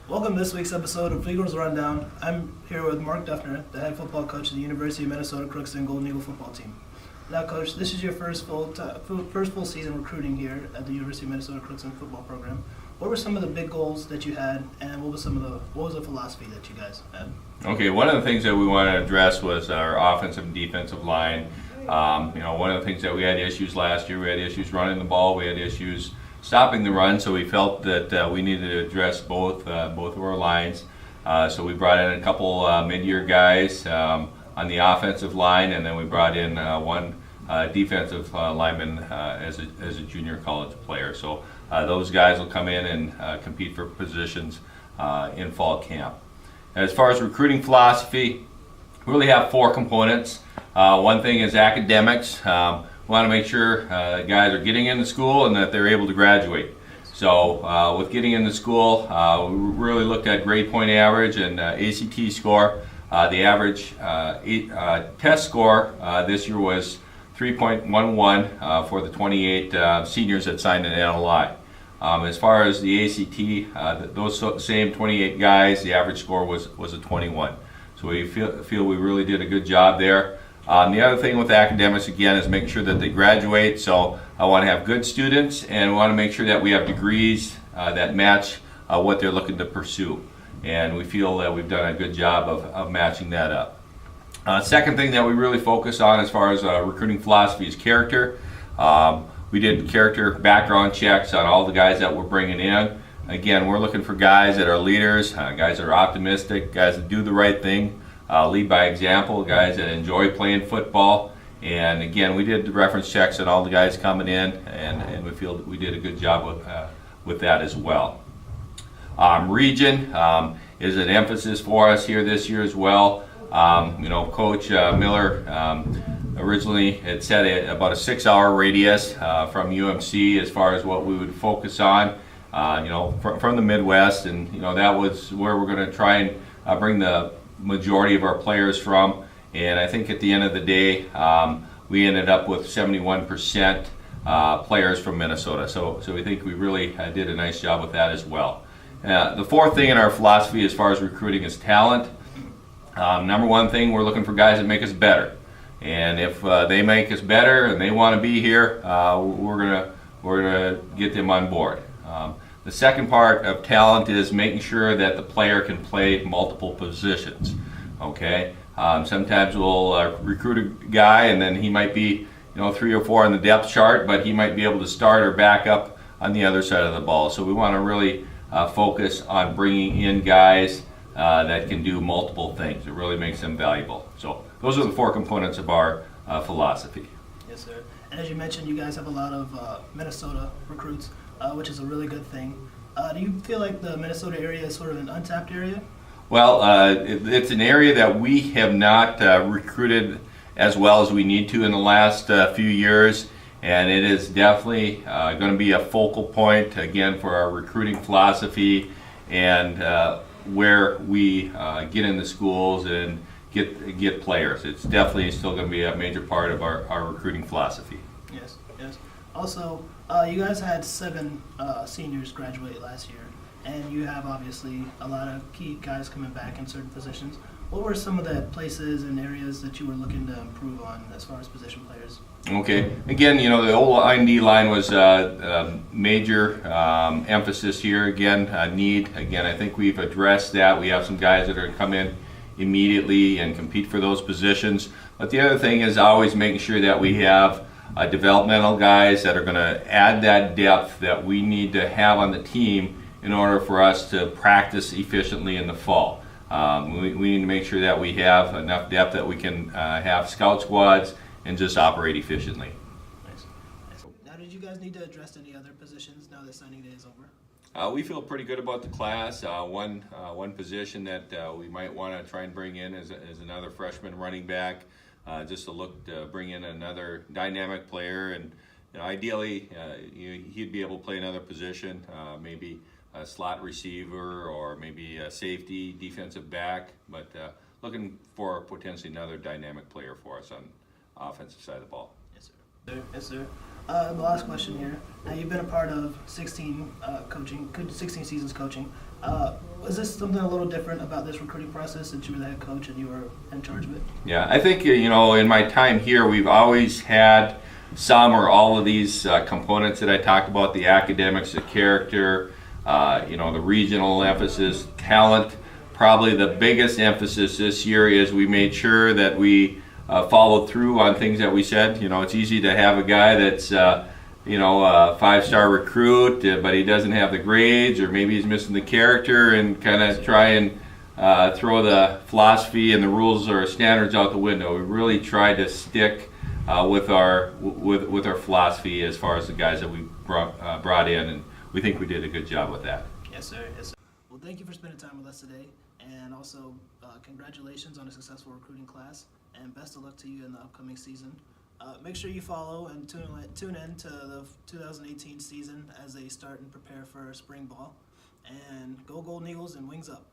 Welcome to this week's episode of Eagles Rundown. I'm here with Mark Dufner, the head football coach of the University of Minnesota Crookston Golden Eagle football team. Now, Coach, this is your first full season recruiting here at the University of Minnesota Crookston football program. What were some of the big goals that you had, and what was the philosophy that you guys had? Okay, one of the things that we wanted to address was our offensive and defensive line. One of the things that we had issues last year, we had issues running the ball, we had issues stopping the run, so we felt that we needed to address both of our lines. So we brought in a couple mid-year guys on the offensive line, and then we brought in one defensive lineman as a junior college player. So those guys will come in and compete for positions in fall camp. As far as recruiting philosophy, we really have four components. One thing is academics. We want to make sure guys are getting into school and that they're able to graduate. So with getting into school, we really looked at grade point average and ACT score. The average test score this year was 3.11 for the 28 seniors that signed an NLI. As far as the ACT, those same 28 guys, the average score was a 21. So we feel we really did a good job there. The other thing with academics, again, is making sure that they graduate. So I want to have good students, and we want to make sure that we have degrees that match what they're looking to pursue. And we feel that we've done a good job of matching that up. Second thing that we really focus on as far as recruiting philosophy is character. We did character background checks on all the guys that we're bringing in. Again, we're looking for guys that are leaders, guys that are optimistic, guys that do the right thing. Lead by example, guys that enjoy playing football. And again, we did the reference checks on all the guys coming in, and we feel that we did a good job with that as well. Region is an emphasis for us here this year as well. Coach Miller originally had said about a 6-hour radius from UMC as far as what we would focus on, from the Midwest, and that was where we're going to try and bring the majority of our players from. And I think at the end of the day, we ended up with 71% players from Minnesota. So we think we really did a nice job with that as well. The fourth thing in our philosophy as far as recruiting is talent. Number one thing, we're looking for guys that make us better. And if they make us better and they want to be here, we're gonna get them on board. The second part of talent is making sure that the player can play multiple positions. Okay, sometimes we'll recruit a guy and then he might be 3 or 4 on the depth chart, but he might be able to start or back up on the other side of the ball. So we want to really focus on bringing in guys that can do multiple things. It really makes them valuable. So those are the 4 components of our philosophy. Yes, sir. And as you mentioned, you guys have a lot of Minnesota recruits, which is a really good thing. Do you feel like the Minnesota area is sort of an untapped area? Well, it's an area that we have not recruited as well as we need to in the last few years, and it is definitely going to be a focal point again for our recruiting philosophy and where we get in the schools and get players. It's definitely still going to be a major part of our recruiting philosophy. Yes. Also, you guys had 7 seniors graduate last year, and you have obviously a lot of key guys coming back in certain positions. What were some of the places and areas that you were looking to improve on as far as position players? Okay. Again, the old I&D line was a major emphasis here. Again, need. Again, I think we've addressed that. We have some guys that are going to come in immediately and compete for those positions. But the other thing is always making sure that we have developmental guys that are going to add that depth that we need to have on the team in order for us to practice efficiently in the fall. We need to make sure that we have enough depth that we can have scout squads and just operate efficiently. Nice. Now, did you guys need to address any other positions now that signing day is over? We feel pretty good about the class. One position that we might want to try and bring in is another freshman running back, just to look to bring in another dynamic player, and ideally he'd be able to play another position, maybe a slot receiver or maybe a safety, defensive back, but looking for potentially another dynamic player for us on offensive side of the ball. Yes, sir. Yes, sir. The last question here. Now, you've been a part of 16 seasons coaching. Was this something a little different about this recruiting process since you were the head coach and you were in charge of it? Yeah, I think, in my time here, we've always had some or all of these components that I talked about, the academics, the character, the regional emphasis, talent. Probably the biggest emphasis this year is we made sure that we followed through on things that we said. It's easy to have a guy that's a 5-star recruit, but he doesn't have the grades, or maybe he's missing the character, and kind of try and throw the philosophy and the rules or standards out the window. We really tried to stick with our philosophy as far as the guys that we brought in, and we think we did a good job with that. Yes, sir. Yes, sir. Well, thank you for spending time with us today, and also congratulations on a successful recruiting class, and best of luck to you in the upcoming season. Make sure you follow and tune in to the 2018 season as they start and prepare for spring ball. And go Golden Eagles and wings up.